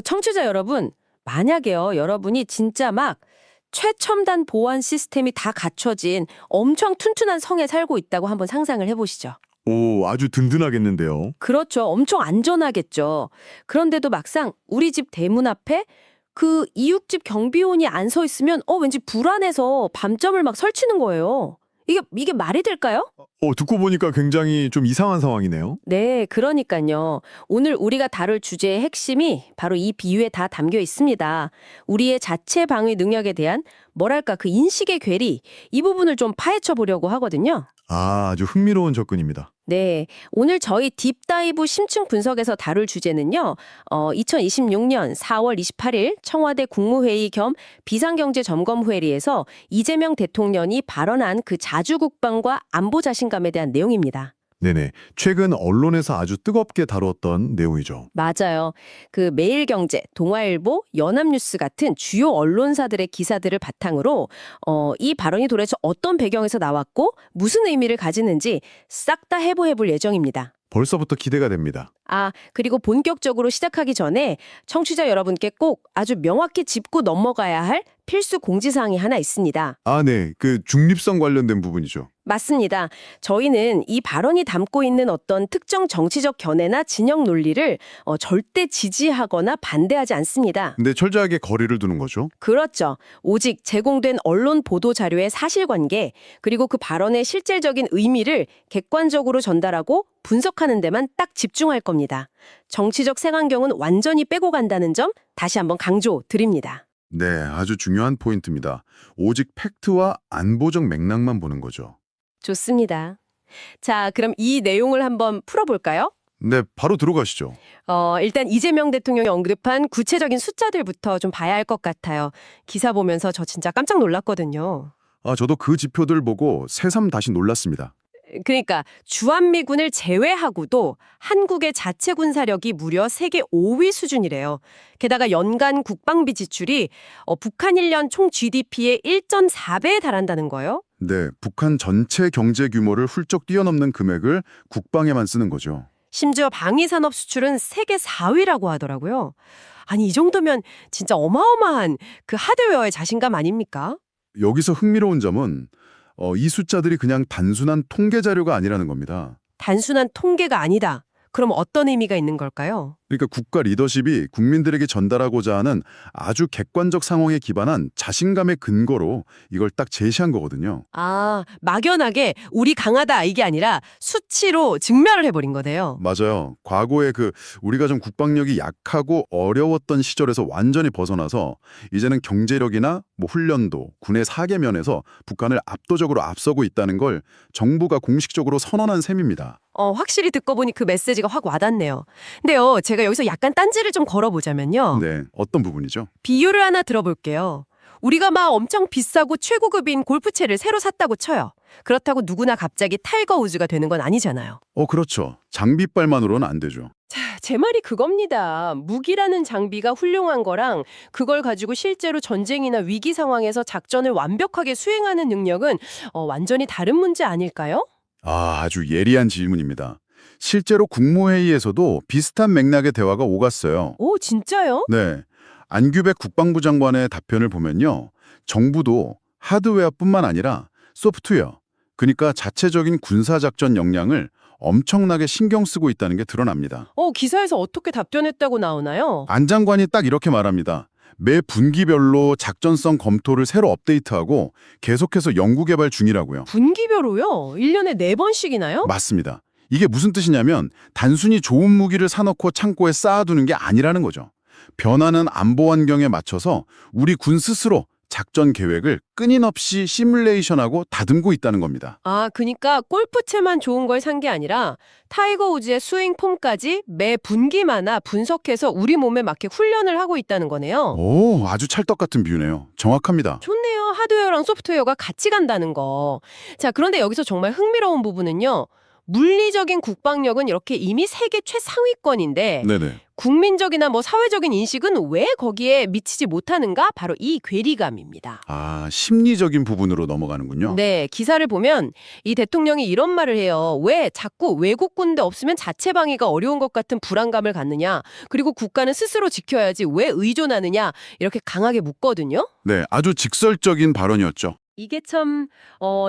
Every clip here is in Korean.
청취자 여러분, 만약에요, 여러분이 진짜 막 최첨단 보안 시스템이 다 갖춰진 엄청 튼튼한 성에 살고 있다고 한번 상상을 해보시죠. 오, 아주 든든하겠는데요. 그렇죠. 엄청 안전하겠죠. 그런데도 막상 우리 집 대문 앞에 그 이웃집 경비원이 안 서 있으면 왠지 불안해서 밤점을 막 설치는 거예요. 이게 말이 될까요? 듣고 보니까 굉장히 좀 이상한 상황이네요. 네, 그러니까요. 오늘 우리가 다룰 주제의 핵심이 바로 이 비유에 다 담겨 있습니다. 우리의 자체 방위 능력에 대한 뭐랄까 그 인식의 괴리, 이 부분을 좀 파헤쳐 보려고 하거든요. 아주 흥미로운 접근입니다. 네, 오늘 저희 딥다이브 심층 분석에서 다룰 주제는요. 2026년 4월 28일 청와대 국무회의 겸 비상경제점검회의에서 이재명 대통령이 발언한 그 자주국방과 안보 자신감에 대한 내용입니다. 네네. 최근 언론에서 아주 뜨겁게 다루었던 내용이죠. 맞아요. 그 매일경제, 동아일보, 연합뉴스 같은 주요 언론사들의 기사들을 바탕으로 이 발언이 도대체 어떤 배경에서 나왔고 무슨 의미를 가지는지 싹 다 해부해볼 예정입니다. 벌써부터 기대가 됩니다. 그리고 본격적으로 시작하기 전에 청취자 여러분께 꼭 아주 명확히 짚고 넘어가야 할 필수 공지사항이 하나 있습니다. 네. 그 중립성 관련된 부분이죠. 맞습니다. 저희는 이 발언이 담고 있는 어떤 특정 정치적 견해나 진영 논리를 절대 지지하거나 반대하지 않습니다. 근데 철저하게 거리를 두는 거죠. 그렇죠. 오직 제공된 언론 보도 자료의 사실관계, 그리고 그 발언의 실질적인 의미를 객관적으로 전달하고 분석하는 데만 딱 집중할 겁니다. 정치적 색안경은 완전히 빼고 간다는 점 다시 한번 강조 드립니다. 네, 아주 중요한 포인트입니다. 오직 팩트와 안보적 맥락만 보는 거죠. 좋습니다. 자, 그럼 이 내용을 한번 풀어볼까요? 네, 바로 들어가시죠. 일단 이재명 대통령이 언급한 구체적인 숫자들부터 좀 봐야 할 것 같아요. 기사 보면서 저 진짜 깜짝 놀랐거든요. 저도 그 지표들 보고 새삼 다시 놀랐습니다. 그러니까 주한미군을 제외하고도 한국의 자체 군사력이 무려 세계 5위 수준이래요. 게다가 연간 국방비 지출이 북한 1년 총 GDP의 1.4배에 달한다는 거예요. 네, 북한 전체 경제 규모를 훌쩍 뛰어넘는 금액을 국방에만 쓰는 거죠. 심지어 방위산업 수출은 세계 4위라고 하더라고요. 아니, 이 정도면 진짜 어마어마한 그 하드웨어의 자신감 아닙니까? 여기서 흥미로운 점은 이 숫자들이 그냥 단순한 통계 자료가 아니라는 겁니다. 단순한 통계가 아니다. 그럼 어떤 의미가 있는 걸까요? 그러니까 국가 리더십이 국민들에게 전달하고자 하는 아주 객관적 상황에 기반한 자신감의 근거로 이걸 딱 제시한 거거든요. 막연하게 우리 강하다 이게 아니라 수치로 증명을 해버린 거네요. 맞아요. 과거에 우리가 좀 국방력이 약하고 어려웠던 시절에서 완전히 벗어나서 이제는 경제력이나 훈련도, 군의 사계면에서 북한을 압도적으로 앞서고 있다는 걸 정부가 공식적으로 선언한 셈입니다. 확실히 듣고 보니 그 메시지가 확 와닿네요. 근데요, 제가 여기서 약간 딴지를 좀 걸어보자면요. 네, 어떤 부분이죠? 비유를 하나 들어볼게요. 우리가 막 엄청 비싸고 최고급인 골프채를 새로 샀다고 쳐요. 그렇다고 누구나 갑자기 타이거 우즈가 되는 건 아니잖아요. 그렇죠. 장비빨만으로는 안 되죠. 제 말이 그겁니다. 무기라는 장비가 훌륭한 거랑 그걸 가지고 실제로 전쟁이나 위기 상황에서 작전을 완벽하게 수행하는 능력은 완전히 다른 문제 아닐까요? 아주 예리한 질문입니다. 실제로 국무회의에서도 비슷한 맥락의 대화가 오갔어요. 오, 진짜요? 네. 안규백 국방부 장관의 답변을 보면요. 정부도 하드웨어뿐만 아니라 소프트웨어, 그러니까 자체적인 군사작전 역량을 엄청나게 신경 쓰고 있다는 게 드러납니다. 기사에서 어떻게 답변했다고 나오나요? 안 장관이 딱 이렇게 말합니다. 매 분기별로 작전성 검토를 새로 업데이트하고 계속해서 연구개발 중이라고요. 분기별로요? 1년에 4번씩이나요? 맞습니다. 이게 무슨 뜻이냐면 단순히 좋은 무기를 사놓고 창고에 쌓아두는 게 아니라는 거죠. 변하는 안보 환경에 맞춰서 우리 군 스스로 작전 계획을 끊임없이 시뮬레이션하고 다듬고 있다는 겁니다. 그러니까 골프채만 좋은 걸 산 게 아니라 타이거 우즈의 스윙 폼까지 매 분기마다 분석해서 우리 몸에 맞게 훈련을 하고 있다는 거네요. 오, 아주 찰떡 같은 비유네요. 정확합니다. 좋네요. 하드웨어랑 소프트웨어가 같이 간다는 거. 자, 그런데 여기서 정말 흥미로운 부분은요. 물리적인 국방력은 이렇게 이미 세계 최상위권인데 네네. 국민적이나 뭐 사회적인 인식은 왜 거기에 미치지 못하는가? 바로 이 괴리감입니다. 아, 심리적인 부분으로 넘어가는군요. 네, 기사를 보면 이 대통령이 이런 말을 해요. 왜 자꾸 외국 군대 없으면 자체 방위가 어려운 것 같은 불안감을 갖느냐? 그리고 국가는 스스로 지켜야지 왜 의존하느냐? 이렇게 강하게 묻거든요. 네, 아주 직설적인 발언이었죠. 이게 참,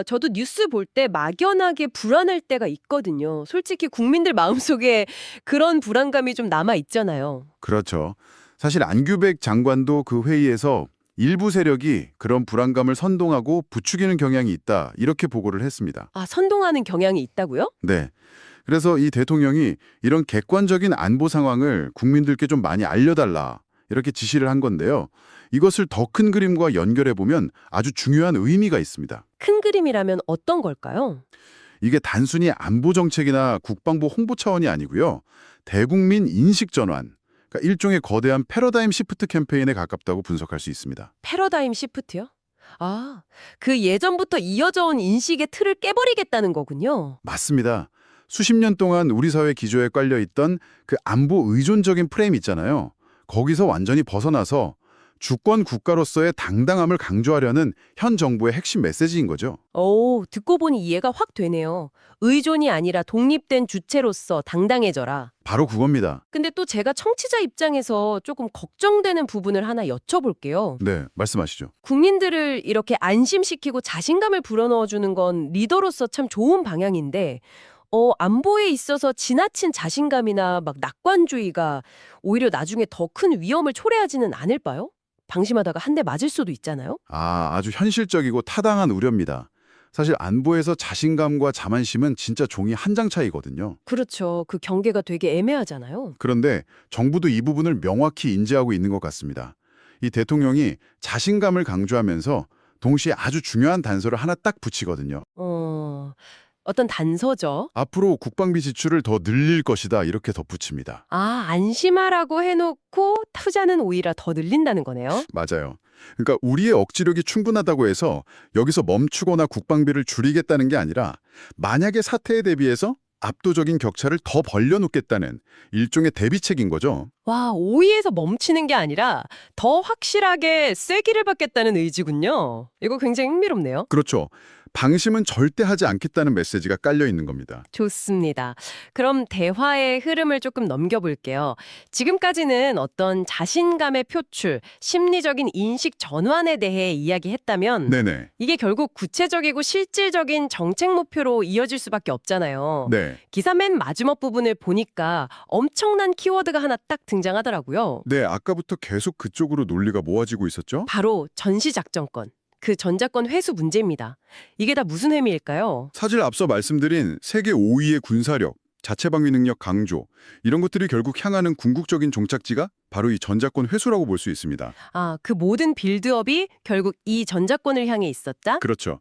저도 뉴스 볼 때 막연하게 불안할 때가 있거든요. 솔직히 국민들 마음속에 그런 불안감이 좀 남아 있잖아요. 그렇죠. 사실 안규백 장관도 그 회의에서 일부 세력이 그런 불안감을 선동하고 부추기는 경향이 있다, 이렇게 보고를 했습니다. 아, 선동하는 경향이 있다고요? 네. 그래서 이 대통령이 이런 객관적인 안보 상황을 국민들께 좀 많이 알려달라, 이렇게 지시를 한 건데요. 이것을 더 큰 그림과 연결해 보면 아주 중요한 의미가 있습니다. 큰 그림이라면 어떤 걸까요? 이게 단순히 안보 정책이나 국방부 홍보 차원이 아니고요. 대국민 인식 전환, 그러니까 일종의 거대한 패러다임 시프트 캠페인에 가깝다고 분석할 수 있습니다. 패러다임 시프트요? 아, 그 예전부터 이어져 온 인식의 틀을 깨버리겠다는 거군요. 맞습니다. 수십 년 동안 우리 사회 기조에 깔려 있던 그 안보 의존적인 프레임 있잖아요. 거기서 완전히 벗어나서 주권 국가로서의 당당함을 강조하려는 현 정부의 핵심 메시지인 거죠. 오, 듣고 보니 이해가 확 되네요. 의존이 아니라 독립된 주체로서 당당해져라. 바로 그겁니다. 근데 또 제가 청취자 입장에서 조금 걱정되는 부분을 하나 여쭤볼게요. 네, 말씀하시죠. 국민들을 이렇게 안심시키고 자신감을 불어넣어주는 건 리더로서 참 좋은 방향인데, 안보에 있어서 지나친 자신감이나 막 낙관주의가 오히려 나중에 더 큰 위험을 초래하지는 않을까요? 방심하다가 한 대 맞을 수도 있잖아요? 아주 현실적이고 타당한 우려입니다. 사실 안보에서 자신감과 자만심은 진짜 종이 한 장 차이거든요. 그렇죠. 그 경계가 되게 애매하잖아요. 그런데 정부도 이 부분을 명확히 인지하고 있는 것 같습니다. 이 대통령이 자신감을 강조하면서 동시에 아주 중요한 단서를 하나 딱 붙이거든요. 어떤 단서죠. 앞으로 국방비 지출을 더 늘릴 것이다, 이렇게 덧붙입니다. 아, 안심하라고 해놓고 투자는 오히려 더 늘린다는 거네요. 맞아요. 그러니까 우리의 억지력이 충분하다고 해서 여기서 멈추거나 국방비를 줄이겠다는 게 아니라 만약에 사태에 대비해서 압도적인 격차를 더 벌려놓겠다는 일종의 대비책인 거죠. 와, 오이에서 멈추는 게 아니라 더 확실하게 쐐기를 받겠다는 의지군요. 이거 굉장히 흥미롭네요. 그렇죠. 방심은 절대 하지 않겠다는 메시지가 깔려 있는 겁니다. 좋습니다. 그럼 대화의 흐름을 조금 넘겨볼게요. 지금까지는 어떤 자신감의 표출, 심리적인 인식 전환에 대해 이야기했다면 네네. 이게 결국 구체적이고 실질적인 정책 목표로 이어질 수밖에 없잖아요. 네. 기사 맨 마지막 부분을 보니까 엄청난 키워드가 하나 딱 등장하더라고요. 네, 아까부터 계속 그쪽으로 논리가 모아지고 있었죠? 바로 전시작전권. 그 전자권 회수 문제입니다. 이게 다 무슨 의미일까요? 사실 앞서 말씀드린 세계 5위의 군사력, 자체 방위 능력 강조, 이런 것들이 결국 향하는 궁극적인 종착지가 바로 이 전자권 회수라고 볼 수 있습니다. 아, 그 모든 빌드업이 결국 이 전자권을 향해 있었다? 그렇죠.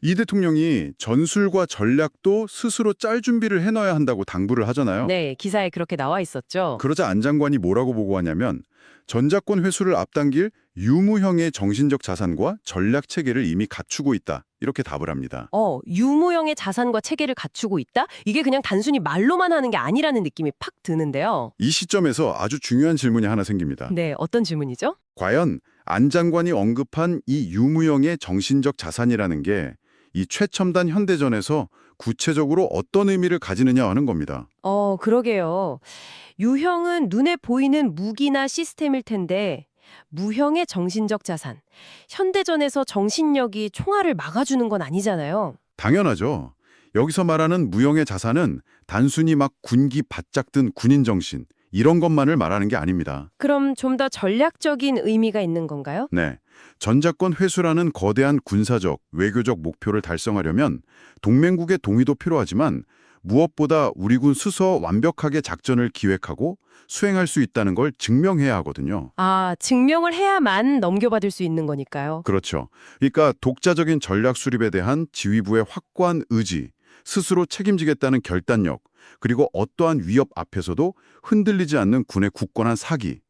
이 대통령이 전술과 전략도 스스로 짤 준비를 해놔야 한다고 당부를 하잖아요. 네, 기사에 그렇게 나와 있었죠. 그러자 안 장관이 뭐라고 보고하냐면 전자권 회수를 앞당길 유무형의 정신적 자산과 전략 체계를 이미 갖추고 있다, 이렇게 답을 합니다. 유무형의 자산과 체계를 갖추고 있다? 이게 그냥 단순히 말로만 하는 게 아니라는 느낌이 팍 드는데요. 이 시점에서 아주 중요한 질문이 하나 생깁니다. 네, 어떤 질문이죠? 과연 안 장관이 언급한 이 유무형의 정신적 자산이라는 게 이 최첨단 현대전에서 구체적으로 어떤 의미를 가지느냐 하는 겁니다. 그러게요. 유형은 눈에 보이는 무기나 시스템일 텐데 무형의 정신적 자산. 현대전에서 정신력이 총알을 막아주는 건 아니잖아요. 당연하죠. 여기서 말하는 무형의 자산은 단순히 막 군기 바짝 든 군인 정신, 이런 것만을 말하는 게 아닙니다. 그럼 좀 더 전략적인 의미가 있는 건가요? 네. 전자권 회수라는 거대한 군사적, 외교적 목표를 달성하려면 동맹국의 동의도 필요하지만 무엇보다 우리 군 스스로 완벽하게 작전을 기획하고 수행할 수 있다는 걸 증명해야 하거든요. 아, 증명을 해야만 넘겨받을 수 있는 거니까요. 그렇죠. 그러니까 독자적인 전략 수립에 대한 지휘부의 확고한 의지, 스스로 책임지겠다는 결단력, 그리고 어떠한 위협 앞에서도 흔들리지 않는 군의 굳건한 사기,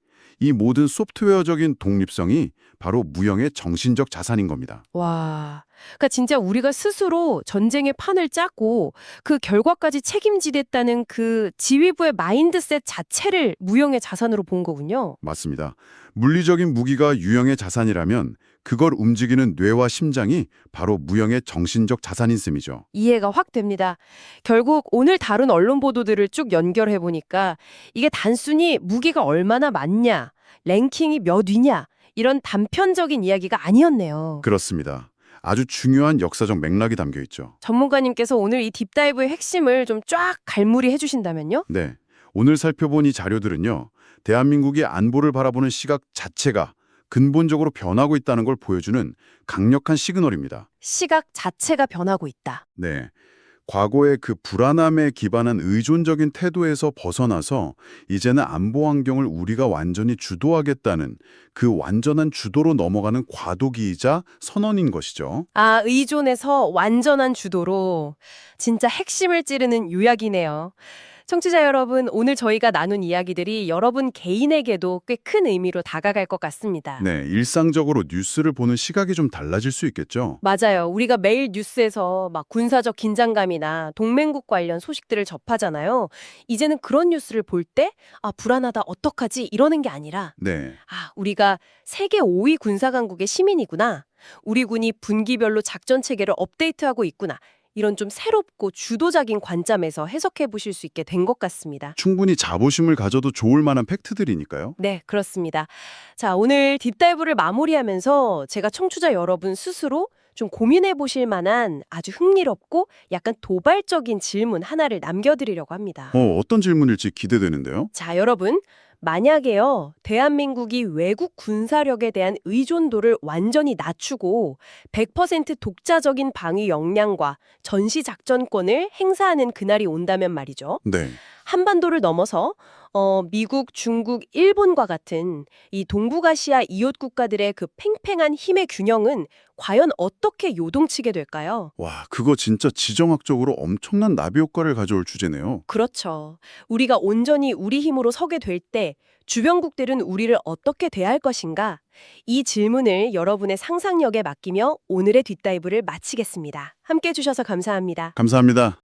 이 모든 소프트웨어적인 독립성이 바로 무형의 정신적 자산인 겁니다. 와, 그러니까 진짜 우리가 스스로 전쟁의 판을 짜고 그 결과까지 책임지겠다는 그 지휘부의 마인드셋 자체를 무형의 자산으로 본 거군요. 맞습니다. 물리적인 무기가 유형의 자산이라면 그걸 움직이는 뇌와 심장이 바로 무형의 정신적 자산인 셈이죠. 이해가 확 됩니다. 결국 오늘 다룬 언론 보도들을 쭉 연결해 보니까 이게 단순히 무기가 얼마나 많냐, 랭킹이 몇 위냐 이런 단편적인 이야기가 아니었네요. 그렇습니다. 아주 중요한 역사적 맥락이 담겨 있죠. 전문가님께서 오늘 이 딥다이브의 핵심을 좀 쫙 갈무리 해주신다면요? 네. 오늘 살펴본 이 자료들은요. 대한민국의 안보를 바라보는 시각 자체가 근본적으로 변하고 있다는 걸 보여주는 강력한 시그널입니다. 시각 자체가 변하고 있다. 네. 과거의 그 불안함에 기반한 의존적인 태도에서 벗어나서 이제는 안보 환경을 우리가 완전히 주도하겠다는 그 완전한 주도로 넘어가는 과도기이자 선언인 것이죠. 아, 의존에서 완전한 주도로 진짜 핵심을 찌르는 요약이네요. 청취자 여러분, 오늘 저희가 나눈 이야기들이 여러분 개인에게도 꽤 큰 의미로 다가갈 것 같습니다. 네, 일상적으로 뉴스를 보는 시각이 좀 달라질 수 있겠죠. 맞아요. 우리가 매일 뉴스에서 막 군사적 긴장감이나 동맹국 관련 소식들을 접하잖아요. 이제는 그런 뉴스를 볼 때, 아, 불안하다, 어떡하지? 이러는 게 아니라, 네, 아, 우리가 세계 5위 군사강국의 시민이구나. 우리 군이 분기별로 작전 체계를 업데이트하고 있구나. 이런 좀 새롭고 주도적인 관점에서 해석해 보실 수 있게 된 것 같습니다. 충분히 자부심을 가져도 좋을 만한 팩트들이니까요. 네, 그렇습니다. 자, 오늘 딥다이브를 마무리하면서 제가 청취자 여러분 스스로 좀 고민해 보실 만한 아주 흥미롭고 약간 도발적인 질문 하나를 남겨드리려고 합니다. 어떤 질문일지 기대되는데요. 자, 여러분. 만약에요, 대한민국이 외국 군사력에 대한 의존도를 완전히 낮추고 100% 독자적인 방위 역량과 전시 작전권을 행사하는 그날이 온다면 말이죠. 네, 한반도를 넘어서 미국, 중국, 일본과 같은 이 동북아시아 이웃 국가들의 그 팽팽한 힘의 균형은 과연 어떻게 요동치게 될까요? 와, 그거 진짜 지정학적으로 엄청난 나비 효과를 가져올 주제네요. 그렇죠. 우리가 온전히 우리 힘으로 서게 될 때 주변국들은 우리를 어떻게 대할 것인가? 이 질문을 여러분의 상상력에 맡기며 오늘의 뒷다이브를 마치겠습니다. 함께 해주셔서 감사합니다. 감사합니다.